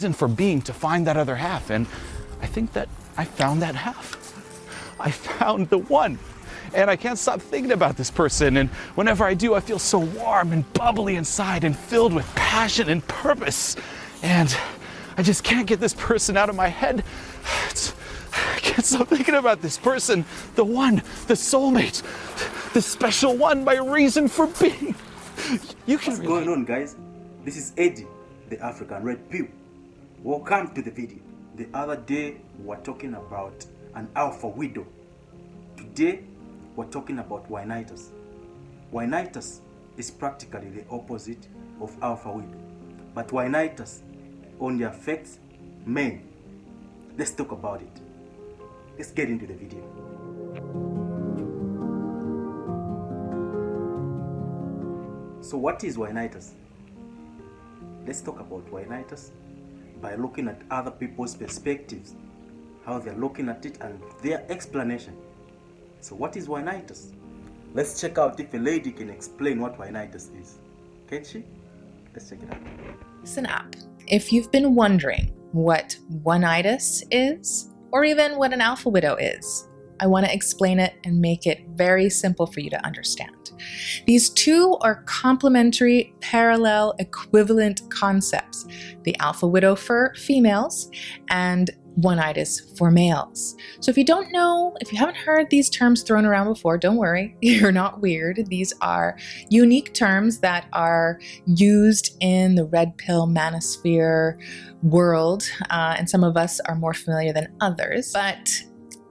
reason for being to find that other half, and I think that I found that half. I found the one, and I can't stop thinking about this person, and whenever I do, I feel so warm and bubbly inside and filled with passion and purpose, and I just can't get this person out of my head. I can't stop thinking about this person, the one, the soulmate, the special one, my reason for being. What's going on, guys? This is Eddie, the African Red Pill. Welcome to the video. The other day we were talking about an alpha widow. Today we're talking about Oneitis. Oneitis is practically the opposite of alpha widow, but Oneitis only affects men. Let's talk about it. Let's get into the video. So what is Oneitis? Let's talk about Oneitis by looking at other people's perspectives, how they're looking at it and their explanation. So what is Oneitis? Let's check out if a lady can explain what Oneitis is. Can she? Let's check it out. Listen up. If you've been wondering what Oneitis is, or even what an alpha widow is, I want to explain it and make it very simple for you to understand. These two are complementary, parallel, equivalent concepts. The alpha widow for females and Oneitis for males. So if you don't know, if you haven't heard these terms thrown around before, don't worry, you're not weird. These are unique terms that are used in the red pill manosphere world, and some of us are more familiar than others, but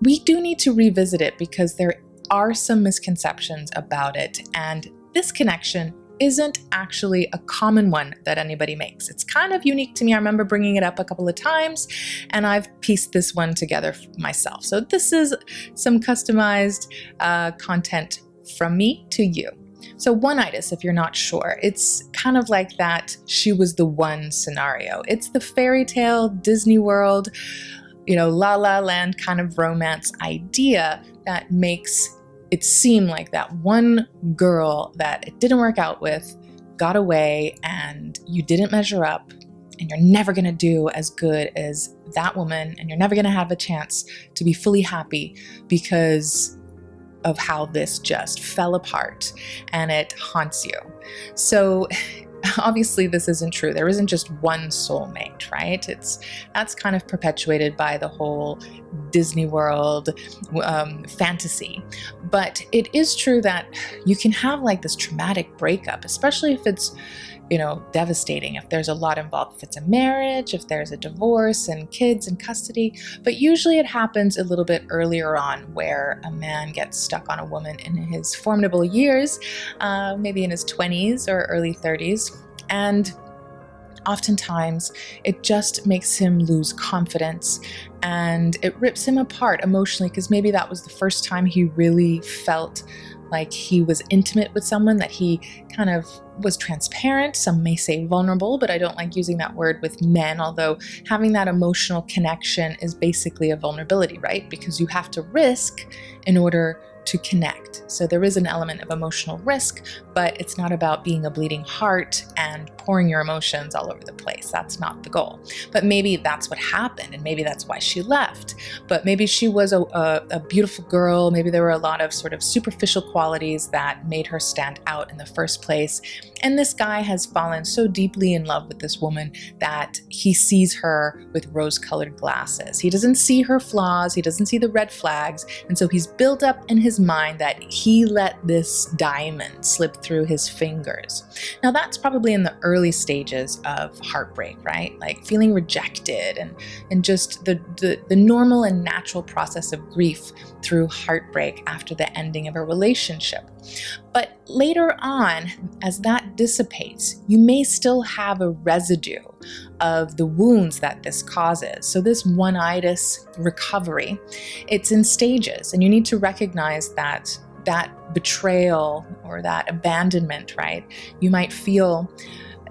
we do need to revisit it because there are some misconceptions about it, and this connection isn't actually a common one that anybody makes. It's kind of unique to me. I remember bringing it up a couple of times, and I've pieced this one together myself. So this is some customized content from me to you. So Oneitis, if you're not sure, it's kind of like that she was the one scenario. It's the fairy tale, Disney World, La La Land kind of romance idea that makes it seem like that one girl that it didn't work out with got away and you didn't measure up and you're never gonna do as good as that woman and you're never gonna have a chance to be fully happy because of how this just fell apart and it haunts you. So obviously this isn't true. There isn't just one soulmate, right? That's kind of perpetuated by the whole Disney World fantasy. But it is true that you can have like this traumatic breakup, especially if it's, devastating, if there's a lot involved, if it's a marriage, if there's a divorce and kids and custody. But usually it happens a little bit earlier on where a man gets stuck on a woman in his formidable years, maybe in his 20s or early 30s. And oftentimes it just makes him lose confidence and it rips him apart emotionally because maybe that was the first time he really felt like he was intimate with someone, that he kind of was transparent. Some may say vulnerable, but I don't like using that word with men, although having that emotional connection is basically a vulnerability, right? Because you have to risk in order to connect. So there is an element of emotional risk, but it's not about being a bleeding heart and pouring your emotions all over the place. That's not the goal. But maybe that's what happened, and maybe that's why she left. But maybe she was a beautiful girl. Maybe there were a lot of sort of superficial qualities that made her stand out in the first place. And this guy has fallen so deeply in love with this woman that he sees her with rose-colored glasses. He doesn't see her flaws. He doesn't see the red flags. And so he's built up in his mind that he let this diamond slip through his fingers. Now that's probably in the early stages of heartbreak, right? Like feeling rejected and just the normal and natural process of grief through heartbreak after the ending of a relationship. But later on, as that dissipates, you may still have a residue of the wounds that this causes. So this Oneitis recovery, it's in stages, and you need to recognize that betrayal or that abandonment, right? You might feel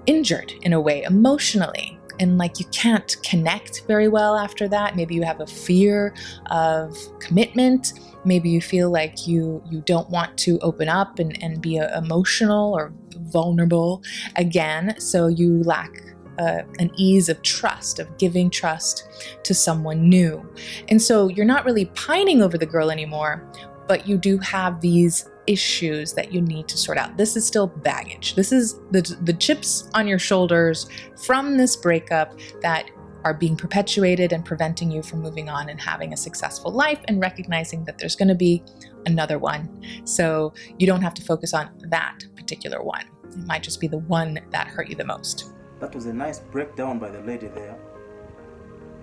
injured in a way emotionally, and like you can't connect very well after that. Maybe you have a fear of commitment. Maybe you feel like you don't want to open up and be emotional or vulnerable again, so you lack an ease of trust, of giving trust to someone new. And so you're not really pining over the girl anymore, but you do have these issues that you need to sort out. This is still baggage. This is the chips on your shoulders from this breakup that are being perpetuated and preventing you from moving on and having a successful life and recognizing that there's going to be another one. So you don't have to focus on that particular one. It might just be the one that hurt you the most. That was a nice breakdown by the lady there.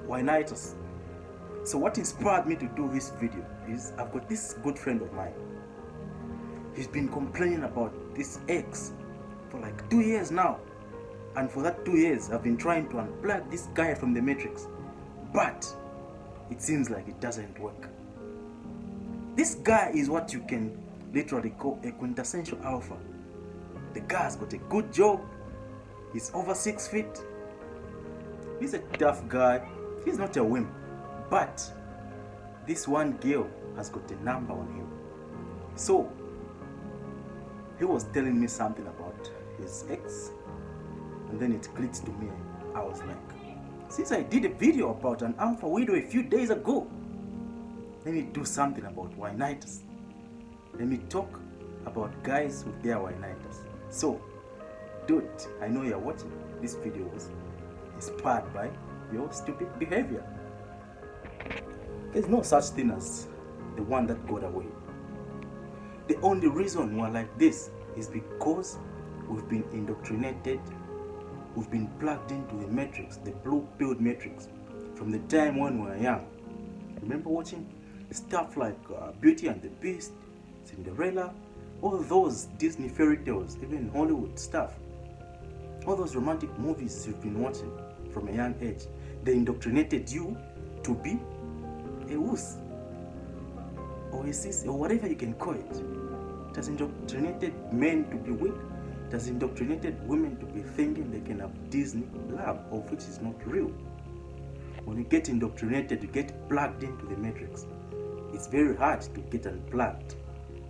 Oneitis. So what inspired me to do this video is I've got this good friend of mine. He's been complaining about this ex for like 2 years now. And for that 2 years, I've been trying to unplug this guy from the matrix. But it seems like it doesn't work. This guy is what you can literally call a quintessential alpha. The guy's got a good job. He's over 6 feet. He's a tough guy. He's not a wimp. But this one girl has got a number on him. So he was telling me something about his ex. And then it clicked to me. I was like, since I did a video about an alpha widow a few days ago, let me do something about Oneitis. Let me talk about guys with their Oneitis. So, dude, I know you're watching. This video was inspired by your stupid behavior. There's no such thing as the one that got away. The only reason we're like this is because we've been indoctrinated. We've been plugged into the matrix, the blue-pilled matrix, from the time when we were young. Remember watching stuff like Beauty and the Beast, Cinderella, all those Disney fairy tales, even Hollywood stuff. All those romantic movies you've been watching from a young age. They indoctrinated you to be a wuss, or a sis, or whatever you can call it. It has indoctrinated men to be weak. It has indoctrinated women to be thinking they can have Disney love, of which is not real. When you get indoctrinated, you get plugged into the matrix. It's very hard to get unplugged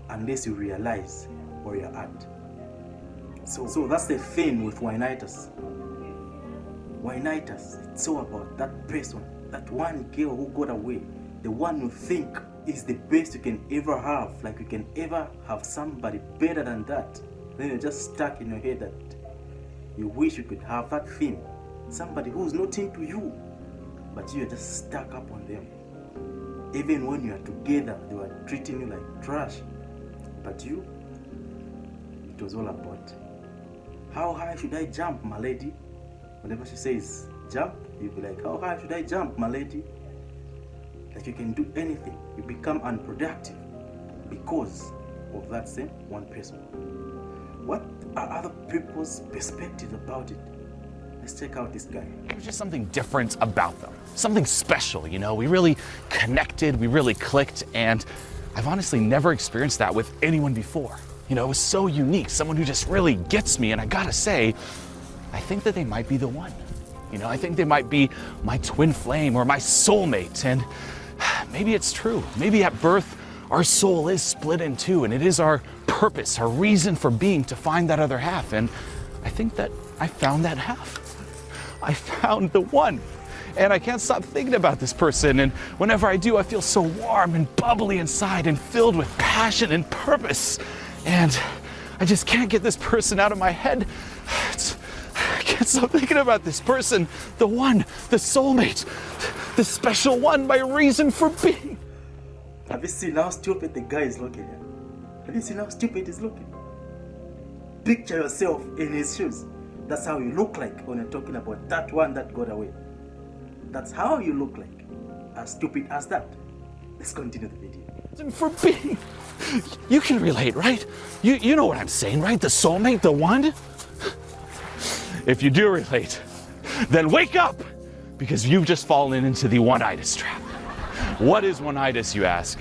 unless you realize where you're at. So that's the thing with Oneitis. Oneitis, it's all about that person, that one girl who got away, the one you think is the best you can ever have, like you can ever have somebody better than that. Then you're just stuck in your head that you wish you could have that thing. Somebody who's not into you, but you're just stuck up on them. Even when you are together, they were treating you like trash. But you, it was all about, how high should I jump, my lady? Whenever she says jump, you'll be like, how high should I jump, my lady? Like you can do anything. You become unproductive because of that same one person. What are other people's perspectives about it? Let's check out this guy. There was just something different about them. Something special, you know? We really connected, we really clicked, and I've honestly never experienced that with anyone before. You know, it was so unique, someone who just really gets me, and I gotta say, I think that they might be the one. You know, I think they might be my twin flame or my soulmate, and maybe it's true. Maybe at birth, our soul is split in two, and it is our purpose, our reason for being to find that other half. And I think that I found that half. I found the one. And I can't stop thinking about this person. And whenever I do, I feel so warm and bubbly inside and filled with passion and purpose. And I just can't get this person out of my head. I can't stop thinking about this person, the one, the soulmate, the special one, my reason for being. Have you seen how stupid the guy is looking at? Have you seen how stupid he's looking? Picture yourself in his shoes. That's how you look like when you're talking about that one that got away. That's how you look like. As stupid as that. Let's continue the video. And for being, you can relate, right? You know what I'm saying, right? The soulmate, the one. If you do relate, then wake up, because you've just fallen into the Oneitis trap. What is Oneitis, you ask?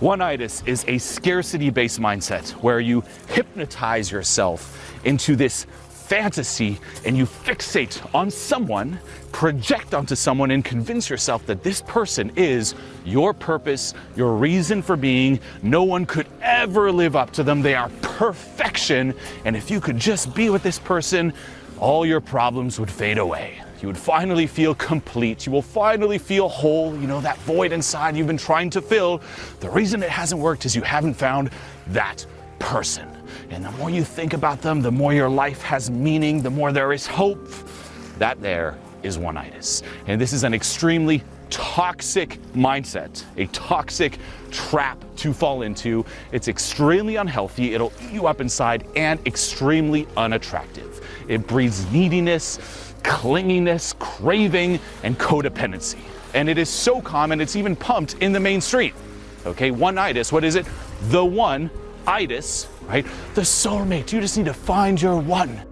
Oneitis is a scarcity-based mindset where you hypnotize yourself into this fantasy and you fixate on someone, project onto someone, and convince yourself that this person is your purpose, your reason for being. No one could ever live up to them. They are perfection. And if you could just be with this person, all your problems would fade away. You would finally feel complete. You will finally feel whole. You know, that void inside you've been trying to fill. The reason it hasn't worked is you haven't found that person. And the more you think about them, the more your life has meaning, the more there is hope. That there is Oneitis. And this is an extremely toxic mindset, a toxic trap to fall into. It's extremely unhealthy. It'll eat you up inside and extremely unattractive. It breeds neediness, clinginess, craving, and codependency. And it is so common, it's even pumped in the mainstream. Okay, Oneitis, what is it? The one-itis, right? The soulmate. You just need to find your one.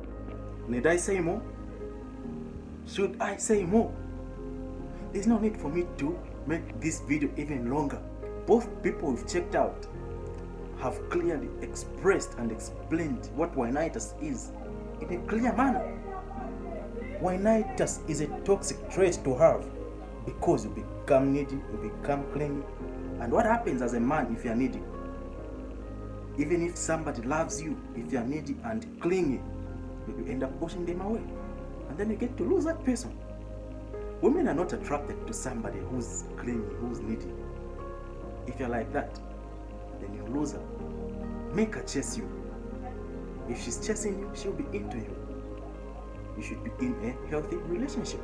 Need I say more? Should I say more? There's no need for me to make this video even longer. Both people we've checked out have clearly expressed and explained what Oneitis is in a clear manner. Oneitis is a toxic trait to have because you become needy, you become clingy. And what happens as a man if you're needy? Even if somebody loves you, if you're needy and clingy, you end up pushing them away. And then you get to lose that person. Women are not attracted to somebody who's clingy, who's needy. If you're like that, then you lose her. Make her chase you. If she's chasing you, she'll be into you. You should be in a healthy relationship.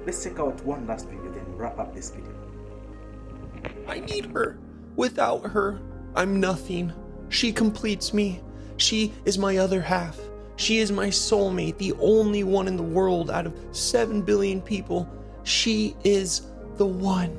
Let's check out one last video, then wrap up this video. I need her. Without her, I'm nothing. She completes me. She is my other half. She is my soulmate, the only one in the world out of 7 billion people. She is the one.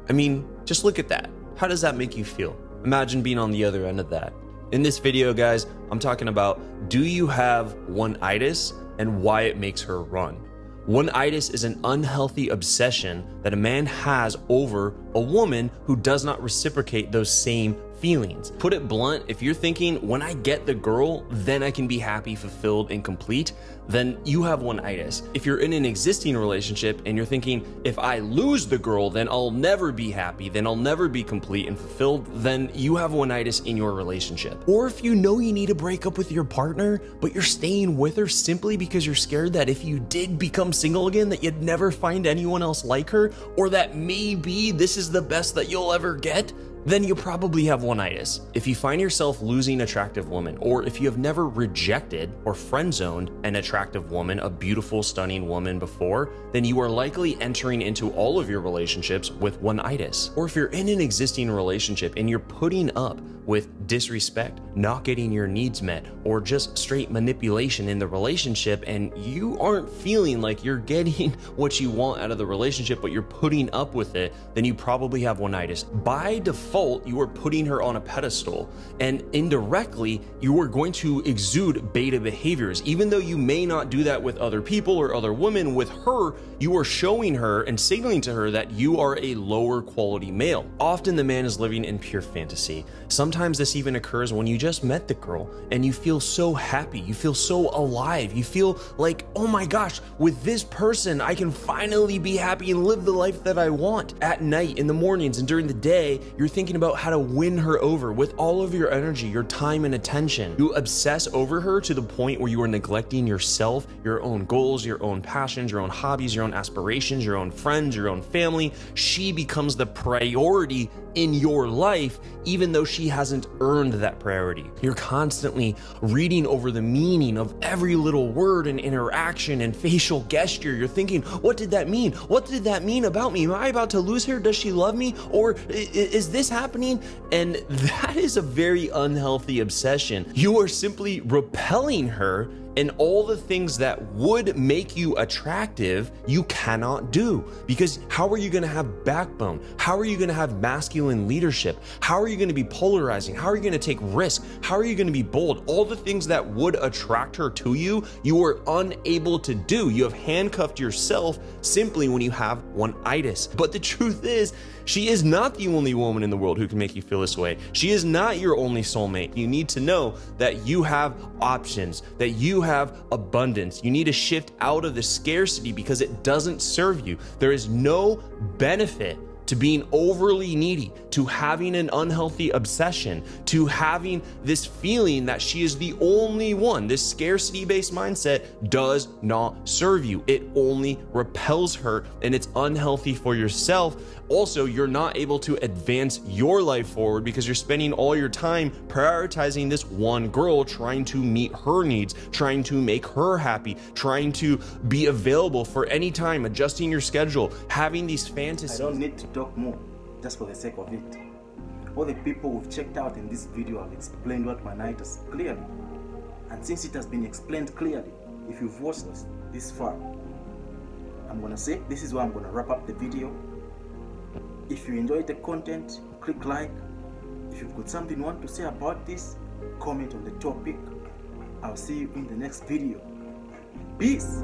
I mean, just look at that. How does that make you feel? Imagine being on the other end of that. In this video, guys, I'm talking about, do you have Oneitis and why it makes her run? Oneitis is an unhealthy obsession that a man has over a woman who does not reciprocate those same feelings. Put it blunt, if you're thinking, when I get the girl, then I can be happy, fulfilled, and complete, then you have Oneitis. If you're in an existing relationship and you're thinking, if I lose the girl, then I'll never be happy, then I'll never be complete and fulfilled, then you have Oneitis in your relationship. Or if you know you need to break up with your partner, but you're staying with her simply because you're scared that if you did become single again, that you'd never find anyone else like her, or that maybe this is the best that you'll ever get, then you probably have Oneitis. If you find yourself losing attractive women, or if you have never rejected or friend-zoned an attractive woman, a beautiful, stunning woman before, then you are likely entering into all of your relationships with Oneitis. Or if you're in an existing relationship and you're putting up with disrespect, not getting your needs met, or just straight manipulation in the relationship, and you aren't feeling like you're getting what you want out of the relationship, but you're putting up with it, then you probably have Oneitis. By default, you are putting her on a pedestal, and indirectly, you are going to exude beta behaviors. Even though you may not do that with other people or other women, with her, you are showing her and signaling to her that you are a lower quality male. Often the man is living in pure fantasy. Sometimes this even occurs when you just met the girl and you feel so happy, you feel so alive, you feel like, oh my gosh, with this person, I can finally be happy and live the life that I want. At night, in the mornings, and during the day, you're thinking about how to win her over with all of your energy, your time, and attention. You obsess over her to the point where you are neglecting yourself, your own goals, your own passions, your own hobbies, your own aspirations, your own friends, your own family. She becomes the priority in your life, even though she hasn't earned that priority. You're constantly reading over the meaning of every little word and interaction and facial gesture. You're thinking, what did that mean? What did that mean about me? Am I about to lose her? Does she love me? Or is this happening? And that is a very unhealthy obsession. You are simply repelling her, and all the things that would make you attractive, you cannot do. Because how are you going to have backbone? How are you going to have masculine leadership? How are you going to be polarizing? How are you going to take risks? How are you going to be bold? All the things that would attract her to you, you are unable to do. You have handcuffed yourself simply when you have Oneitis. But the truth is, she is not the only woman in the world who can make you feel this way. She is not your only soulmate. You need to know that you have options, that you have abundance. You need to shift out of the scarcity because it doesn't serve you. There is no benefit to being overly needy, to having an unhealthy obsession, to having this feeling that she is the only one. This scarcity-based mindset does not serve you. It only repels her, and it's unhealthy for yourself. Also, you're not able to advance your life forward because you're spending all your time prioritizing this one girl, trying to meet her needs, trying to make her happy, trying to be available for any time, adjusting your schedule, having these fantasies. I don't need to talk more, just for the sake of it. All the people who've checked out in this video have explained what Oneitis clearly. And since it has been explained clearly, if you've watched this far, I'm gonna say this is where I'm gonna wrap up the video. If you enjoyed the content, click like. If you've got something you want to say about this, comment on the topic. I'll see you in the next video. Peace.